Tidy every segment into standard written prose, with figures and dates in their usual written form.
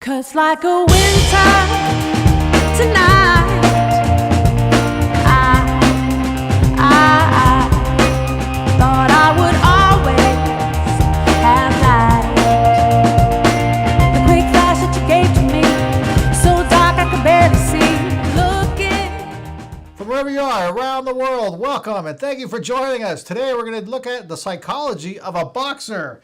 'Cause like a winter tonight, I thought I would always have light. The quick flash that you gave to me, so dark I could barely see. Looking From wherever you are around the world, welcome and thank you for joining us. Today we're going to look at the psychology of a boxer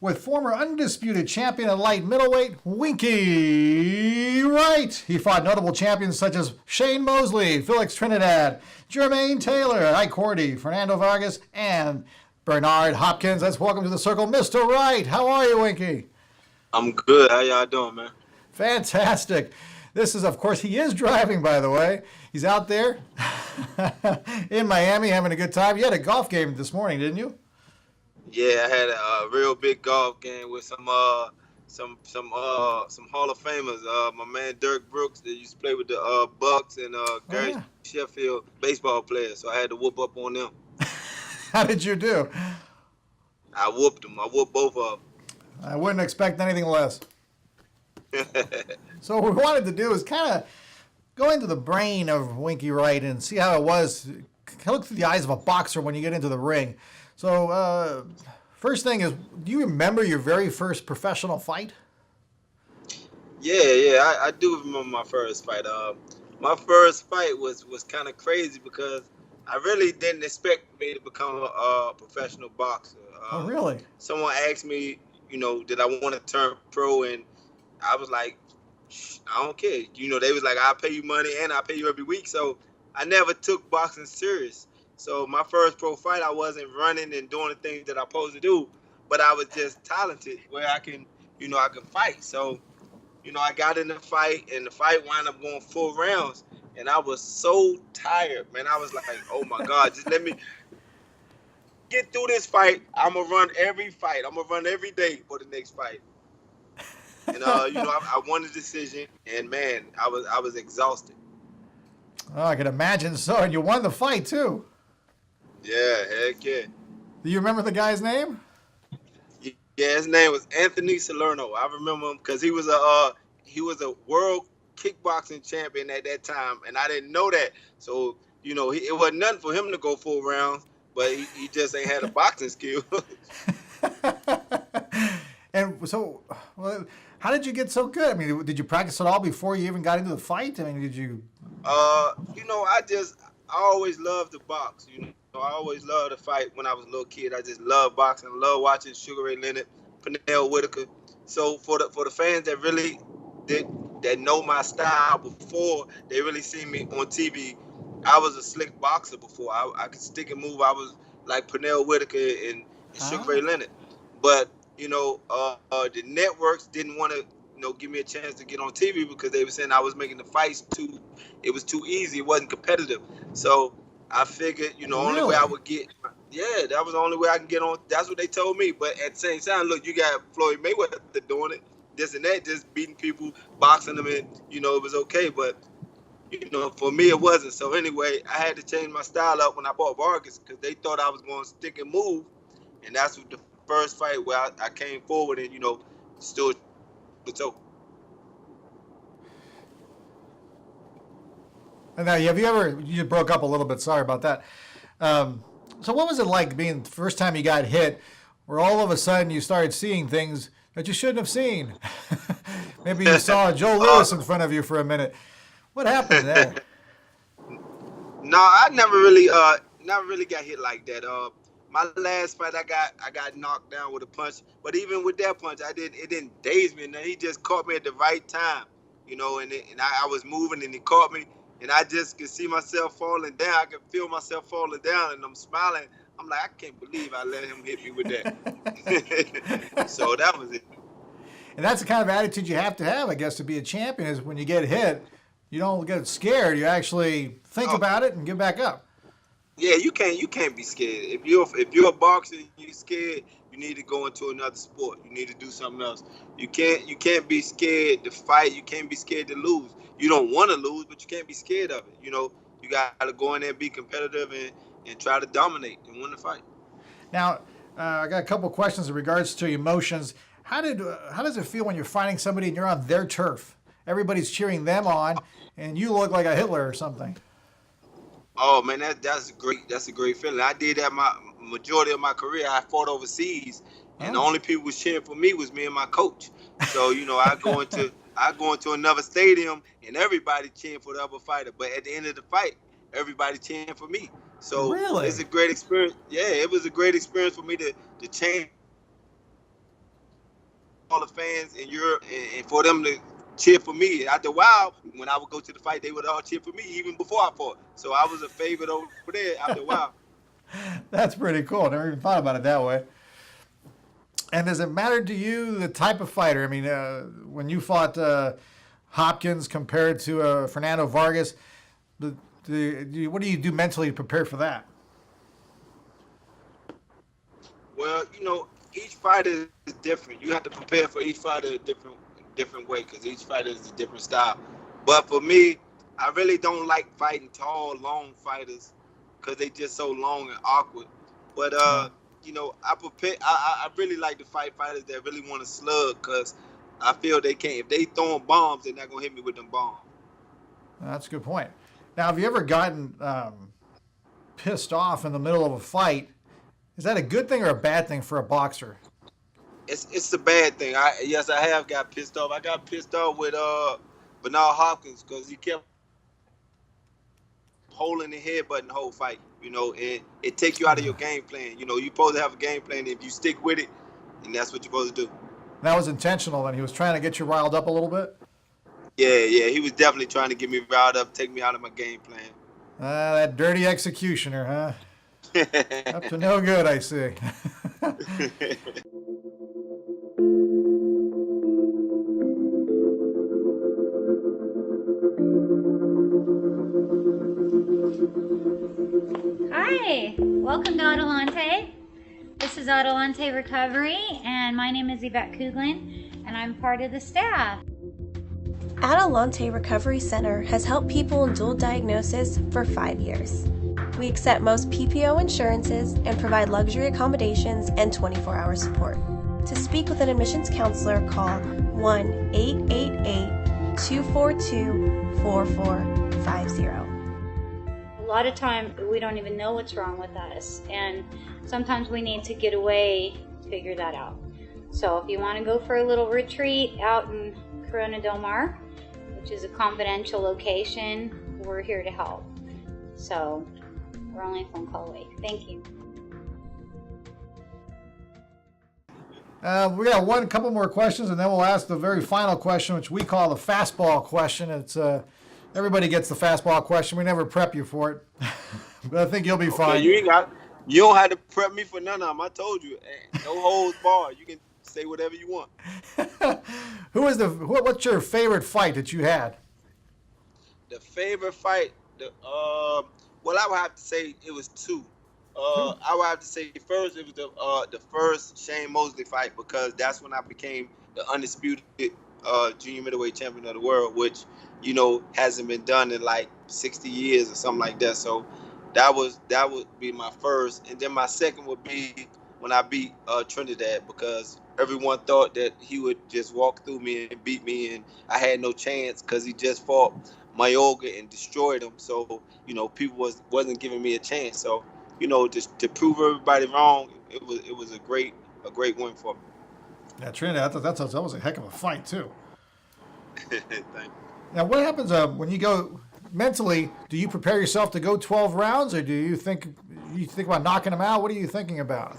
with former undisputed champion at light middleweight, Winky Wright. He fought notable champions such as Shane Mosley, Félix Trinidad, Jermain Taylor, Ike Quartey, Fernando Vargas, and Bernard Hopkins. Let's welcome to the circle, Mr. Wright. How are you, Winky? I'm good. How y'all doing, man? Fantastic. This is, of course, he is driving, by the way. He's out there in Miami having a good time. You had a golf game this morning, didn't you? Yeah, I had a real big golf game with some Hall of Famers. My man Dirk Brooks that used to play with the Bucks and Gary Sheffield baseball players. So I had to whoop up on them. How did you do? I whooped them. I whooped both of them. I wouldn't expect anything less. So what we wanted to do is kind of go into the brain of Winky Wright and see how it was. Look through the eyes of a boxer when you get into the ring. So first thing is, do you remember your very first professional fight? Yeah, I do remember my first fight. My first fight was kind of crazy because I really didn't expect me to become a professional boxer. Oh, really? Someone asked me, did I want to turn pro, and I was like, I don't care. They was like, I'll pay you money and I'll pay you every week. So I never took boxing serious. So my first pro fight, I wasn't running and doing the things that I'm supposed to do, but I was just talented where I can fight. So, I got in the fight, and the fight wound up going 4 rounds, and I was so tired, man. I was like, oh my God, just let me get through this fight. I'm gonna run every fight. I'm gonna run every day for the next fight. And I won the decision, and man, I was exhausted. Oh, I can imagine so. And you won the fight too. Yeah, heck yeah. Do you remember the guy's name? Yeah, his name was Anthony Salerno. I remember him because he was a world kickboxing champion at that time, and I didn't know that. So it wasn't nothing for him to go 4 rounds, but he just ain't had a boxing skill. And so, how did you get so good? I mean, did you practice at all before you even got into the fight? I mean, did you? I always loved to box. I always loved to fight when I was a little kid. I just loved boxing. I loved watching Sugar Ray Leonard, Pernell Whitaker. So for the fans that really that know my style before they really see me on TV, I was a slick boxer before. I could stick and move. I was like Pernell Whitaker and Sugar Ray Leonard. But the networks didn't want to give me a chance to get on TV because they were saying I was making the fights too easy. It wasn't competitive. So I figured, only way I would get, that was the only way I can get on. That's what they told me. But at the same time, look, you got Floyd Mayweather doing it, this and that, just beating people, boxing them, and, it was okay. But, for me, it wasn't. So anyway, I had to change my style up when I bought Vargas because they thought I was going to stick and move. And that's what the first fight where I came forward and, stood the toe. And now, you broke up a little bit. Sorry about that. So what was it like being the first time you got hit, where all of a sudden you started seeing things that you shouldn't have seen? Maybe you saw Joe Louis in front of you for a minute. What happened there? No, I never really got hit like that. My last fight, I got knocked down with a punch. But even with that punch, it didn't daze me. And he just caught me at the right time, and I was moving and he caught me. And I just could see myself falling down. I could feel myself falling down, and I'm smiling. I'm like, I can't believe I let him hit me with that. So that was it. And that's the kind of attitude you have to have, I guess, to be a champion, is when you get hit, you don't get scared. You actually think about it and get back up. Yeah, you can't be scared. If you're a boxer and you're scared, you need to go into another sport. You need to do something else. You can't be scared to fight. You can't be scared to lose. You don't want to lose, but you can't be scared of it. You got to go in there and be competitive and try to dominate and win the fight. Now, I got a couple questions in regards to emotions. How does it feel when you're fighting somebody and you're on their turf? Everybody's cheering them on, and you look like a Hitler or something. Oh man, that's great. That's a great feeling. I did that my majority of my career. I fought overseas, and the only people was cheering for me was me and my coach. So I go into another stadium, and everybody cheering for the other fighter. But at the end of the fight, everybody cheering for me. So really? It's a great experience. Yeah, it was a great experience for me to change all the fans in Europe and for them to cheer for me. After a while, when I would go to the fight, they would all cheer for me even before I fought. So I was a favorite over there after a while. That's pretty cool. I never even thought about it that way. And does it matter to you the type of fighter? I mean, when you fought Hopkins compared to Fernando Vargas, what do you do mentally to prepare for that? Well, each fighter is different. You have to prepare for each fighter a different way because each fighter is a different style. But for me, I really don't like fighting tall, long fighters because they just so long and awkward. But I prepare. I really like to fight fighters that really want to slug because I feel they can't. If they throwing bombs, they're not gonna hit me with them bombs. That's a good point. Now, have you ever gotten pissed off in the middle of a fight? Is that a good thing or a bad thing for a boxer? It's a bad thing. I have got pissed off. I got pissed off with Bernard Hopkins because he kept holding the headbutt the whole fight. And it takes you out of your game plan. You're supposed to have a game plan. If you stick with it, and that's what you're supposed to do. That was intentional. Then he was trying to get you riled up a little bit. Yeah, he was definitely trying to get me riled up, take me out of my game plan. That dirty executioner, huh? Up to no good, I see. Hi, welcome to Adelante. This is Adelante Recovery, and my name is Yvette Kuglin, and I'm part of the staff. Adelante Recovery Center has helped people in dual diagnosis for 5 years. We accept most PPO insurances and provide luxury accommodations and 24-hour support. To speak with an admissions counselor, call 1-888-242-4450. A lot of time we don't even know what's wrong with us, and sometimes we need to get away to figure that out. So if you want to go for a little retreat out in Corona Del Mar, which is a confidential location, we're here to help. So we're only a phone call away. Thank you. We got couple more questions, and then we'll ask the very final question, which we call the fastball question. It's everybody gets the fastball question. We never prep you for it, but I think you'll be fine. You don't have to prep me for none of them. I told you, no holds barred. You can say whatever you want. What's your favorite fight that you had? The favorite fight, well, I would have to say it was two. I would have to say first it was the first Shane Mosley fight because that's when I became the undisputed junior middleweight champion of the world, which hasn't been done in like 60 years or something like that. So that would be my first, and then my second would be when I beat Trinidad because everyone thought that he would just walk through me and beat me, and I had no chance because he just fought Mayorga and destroyed him. So people wasn't giving me a chance. So just to prove everybody wrong, it was a great win for me. Yeah, Trinidad, that was a heck of a fight too. Thank you. Now, what happens when you go mentally? Do you prepare yourself to go 12 rounds, or do you think about knocking them out? What are you thinking about?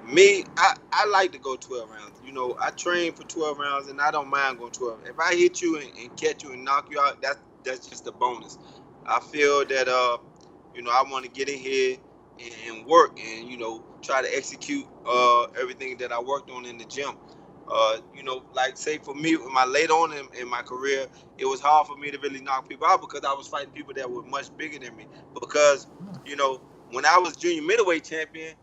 Me, I like to go 12 rounds. I train for 12 rounds, and I don't mind going 12. If I hit you and catch you and knock you out, that's just a bonus. I feel that I want to get in here and work and try to execute everything that I worked on in the gym. Like say for me, later on in my career, it was hard for me to really knock people out because I was fighting people that were much bigger than me. Because when I was junior middleweight champion,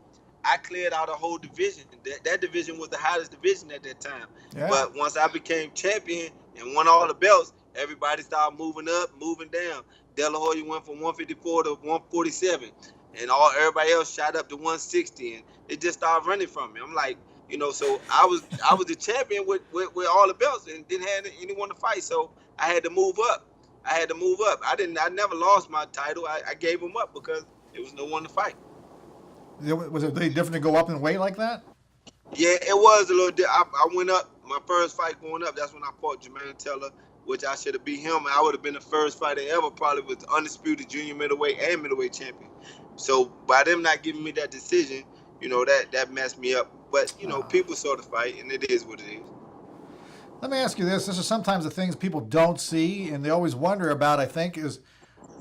I cleared out a whole division. That division was the hottest division at that time. Yeah. But once I became champion and won all the belts, everybody started moving up, moving down. De La Hoya went from 154 to 147, and everybody else shot up to 160, and it just started running from me. I'm like, So I was the champion with all the belts and didn't have anyone to fight. So I had to move up. I never lost my title. I gave them up because there was no one to fight. Was it really different to go up in weight like that? Yeah, it was a little. I went up. My first fight going up. That's when I fought Jermain Taylor, which I should have beat him. I would have been the first fighter ever, probably with the undisputed junior middleweight and middleweight champion. So by them not giving me that decision, that messed me up. But people saw the fight, and it is what it is. Let me ask you this. This is sometimes the things people don't see and they always wonder about, I think, is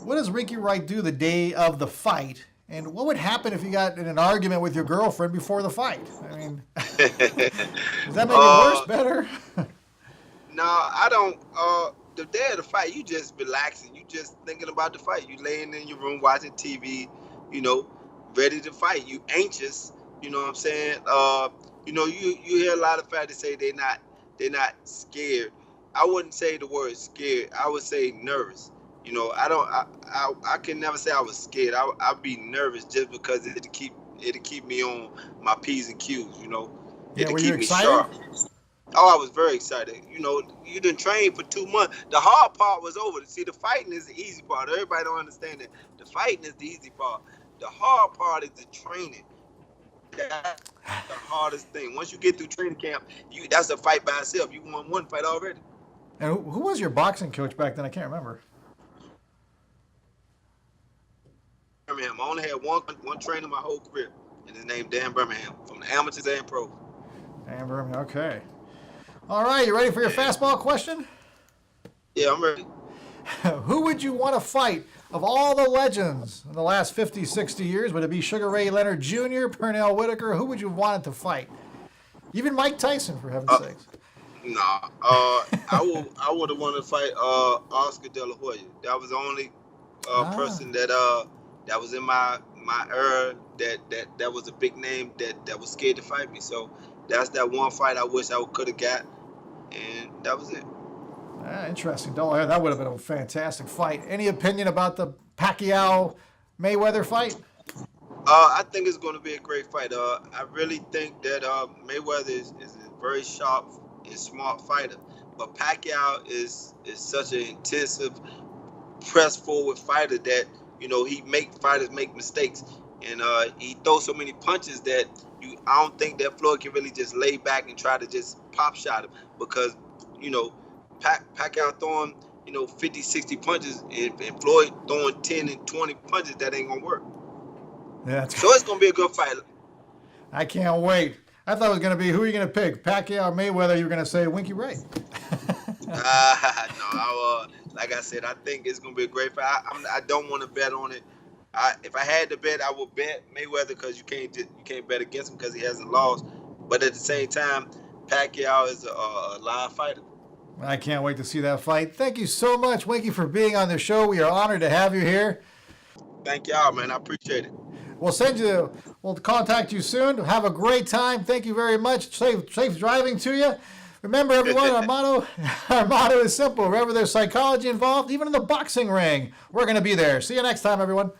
what does Winky Wright do the day of the fight? And what would happen if you got in an argument with your girlfriend before the fight? I mean, does that make it worse, better? No, I don't. The day of the fight, you just relaxing. You just thinking about the fight. You laying in your room watching TV, ready to fight. You anxious, you know what I'm saying? You hear a lot of fighters say they're not scared. I wouldn't say the word scared. I would say nervous. I can never say I was scared. I'd be nervous just because it'll keep me on my P's and Q's, It'll keep me sharp. Oh, I was very excited. You done trained for 2 months. The hard part was over. See, the fighting is the easy part. Everybody don't understand that. The fighting is the easy part. The hard part is the training. That's the hardest thing. Once you get through training camp, that's a fight by itself. You won one fight already. And who was your boxing coach back then? I can't remember. Birmingham. I only had one trainer my whole career, and his name Dan Birmingham, from the amateurs and pros. Dan Birmingham, okay. All right, you ready for your fastball question? Yeah, I'm ready. Who would you want to fight of all the legends in the last 50, 60 years? Would it be Sugar Ray Leonard Jr., Pernell Whitaker? Who would you want to fight? Even Mike Tyson, for heaven's sakes. Nah, I would have wanted to fight Oscar De La Hoya. That was the only person that was in my era that was a big name that was scared to fight me. So that's that one fight I wish I could have got, and that was it. Interesting. That would have been a fantastic fight. Any opinion about the Pacquiao Mayweather fight? I think it's going to be a great fight. I really think that Mayweather is a very sharp and smart fighter, but Pacquiao is such an intensive, press forward fighter that he make fighters make mistakes, and he throws so many punches that I don't think that Floyd can really just lay back and try to just pop shot him, because Pacquiao throwing 50, 60 punches and Floyd throwing 10 and 20 punches, that ain't gonna work. Yeah, so it's gonna be a good fight. I can't wait. I thought it was gonna be, who are you gonna pick, Pacquiao or Mayweather? You were gonna say Winky Wright. No, like I said, I think it's gonna be a great fight. I don't want to bet on it. If I had to bet, I would bet Mayweather, because you can't bet against him because he hasn't lost. But at the same time, Pacquiao is a live fighter. I can't wait to see that fight. Thank you so much, Winky, for being on the show. We are honored to have you here. Thank y'all, man. I appreciate it. We'll contact you soon. Have a great time. Thank you very much. Safe driving to you. Remember, everyone, our motto is simple. Wherever there's psychology involved, even in the boxing ring, we're going to be there. See you next time, everyone.